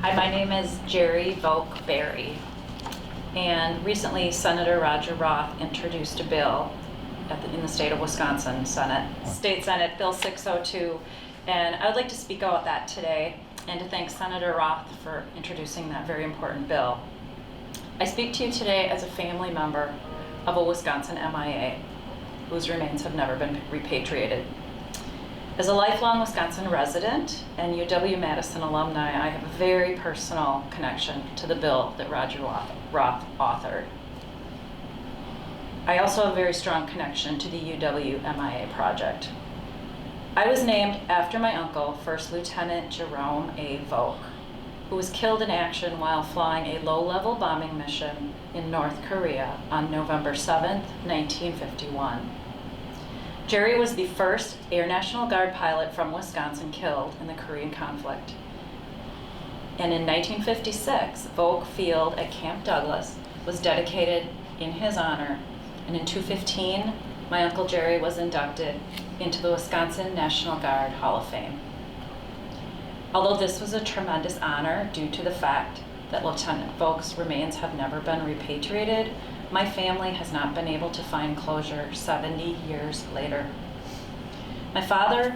Hi, my name is Jeri Volk-Barry, and recently Senator Roth introduced a bill in the state of Wisconsin State Senate, Bill 602, and I would like to speak about that today and to thank Senator Roth for introducing that very important bill. I speak to you today as a family member of a Wisconsin MIA whose remains have never been repatriated. As a lifelong Wisconsin resident and UW-Madison alumni, I have a very personal connection to the bill that Roth authored. I also have a very strong connection to the UW MIA project. I was named after my uncle, First Lieutenant Jerome A. Volk, who was killed in action while flying a low-level bombing mission in North Korea on November 7, 1951. Jeri was the first Air National Guard pilot from Wisconsin killed in the Korean conflict. And in 1956, Volk Field at Camp Douglas was dedicated in his honor, and in 2015, my Uncle Jeri was inducted into the Wisconsin National Guard Hall of Fame. Although this was a tremendous honor due to the fact that Lieutenant Volk's remains have never been repatriated, my family has not been able to find closure 70 years later. My father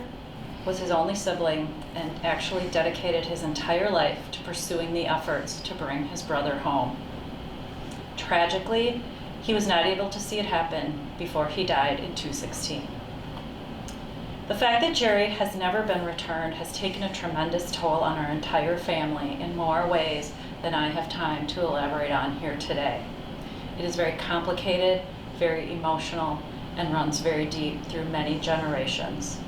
was his only sibling and actually dedicated his entire life to pursuing the efforts to bring his brother home. Tragically, he was not able to see it happen before he died in 2016. The fact that Jeri has never been returned has taken a tremendous toll on our entire family in more ways than I have time to elaborate on here today. It is very complicated, very emotional, and runs very deep through many generations.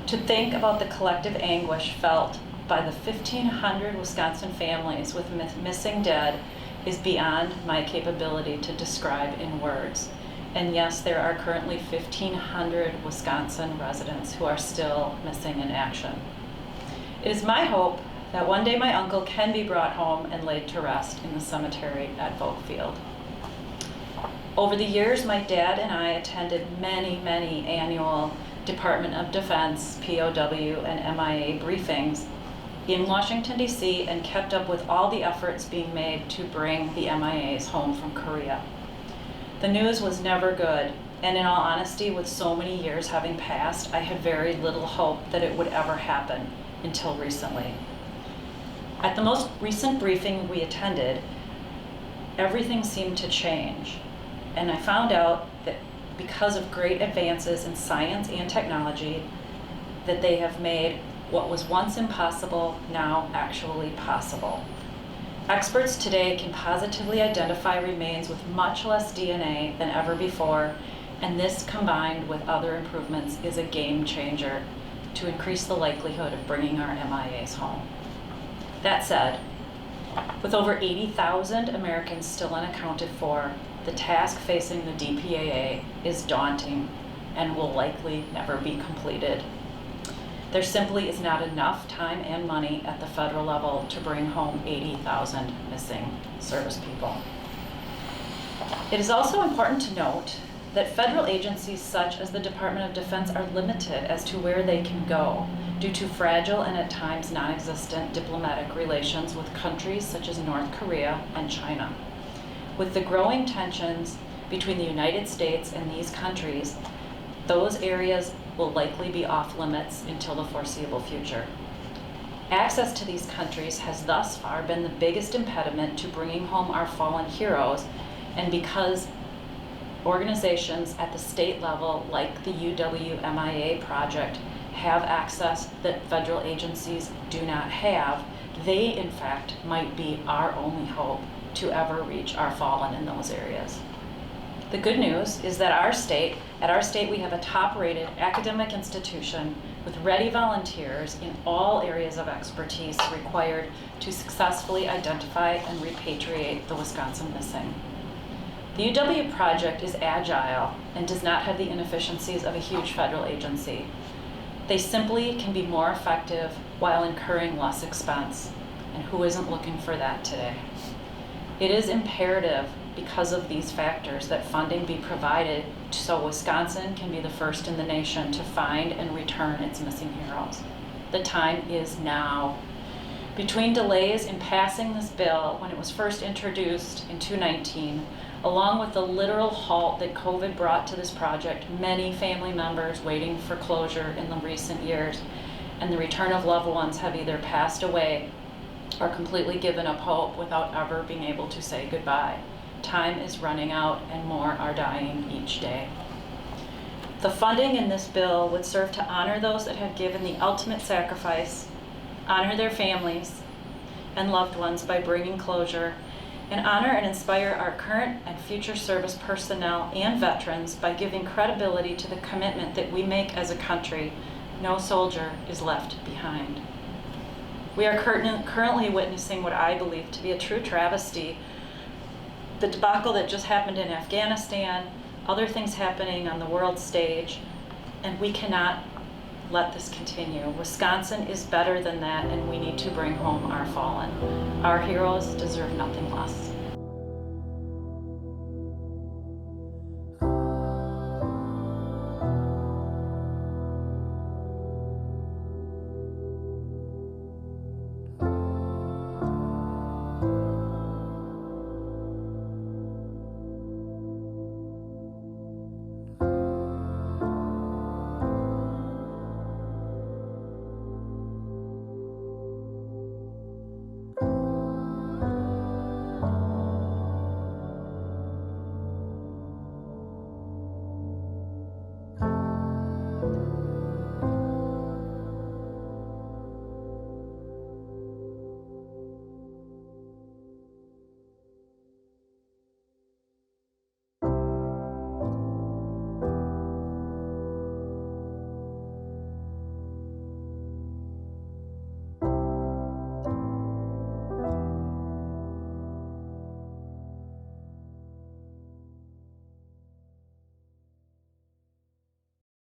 To think about the collective anguish felt by the 1,500 Wisconsin families with missing dead is beyond my capability to describe in words. And yes, there are currently 1,500 Wisconsin residents who are still missing in action. It is my hope that one day my uncle can be brought home and laid to rest in the cemetery at Volk Field. Over the years, my dad and I attended many annual Department of Defense, POW, and MIA briefings in Washington, D.C., and kept up with all the efforts being made to bring the MIAs home from Korea. The news was never good, and in all honesty, with so many years having passed, I had very little hope that it would ever happen until recently. At the most recent briefing we attended, everything seemed to change. And I found out that because of great advances in science and technology, that they have made what was once impossible now actually possible. Experts today can positively identify remains with much less DNA than ever before, and this combined with other improvements is a game changer to increase the likelihood of bringing our MIAs home. That said, with over 80,000 Americans still unaccounted for, the task facing the DPAA is daunting and will likely never be completed. There simply is not enough time and money at the federal level to bring home 80,000 missing service people. It is also important to note that federal agencies such as the Department of Defense are limited as to where they can go due to fragile and at times non-existent diplomatic relations with countries such as North Korea and China. With the growing tensions between the United States and these countries, those areas will likely be off limits until the foreseeable future. Access to these countries has thus far been the biggest impediment to bringing home our fallen heroes, and because organizations at the state level like the UW MIA project have access that federal agencies do not have, they in fact might be our only hope to ever reach our fallen in those areas. The good news is that at our state we have a top-rated academic institution with ready volunteers in all areas of expertise required to successfully identify and repatriate the Wisconsin missing. The UW project is agile and does not have the inefficiencies of a huge federal agency. They simply can be more effective while incurring less expense, and who isn't looking for that today? It is imperative because of these factors that funding be provided so Wisconsin can be the first in the nation to find and return its missing heroes. The time is now. Between delays in passing this bill when it was first introduced in 2019, along with the literal halt that COVID brought to this project, many family members waiting for closure in the recent years, and the return of loved ones have either passed away or completely given up hope without ever being able to say goodbye. Time is running out and more are dying each day. The funding in this bill would serve to honor those that have given the ultimate sacrifice, honor their families and loved ones by bringing closure, and honor and inspire our current and future service personnel and veterans by giving credibility to the commitment that we make as a country. No soldier is left behind. We are currently witnessing what I believe to be a true travesty. The debacle that just happened in Afghanistan, other things happening on the world stage, and we cannot let this continue. Wisconsin is better than that, and we need to bring home our fallen. Our heroes deserve nothing less.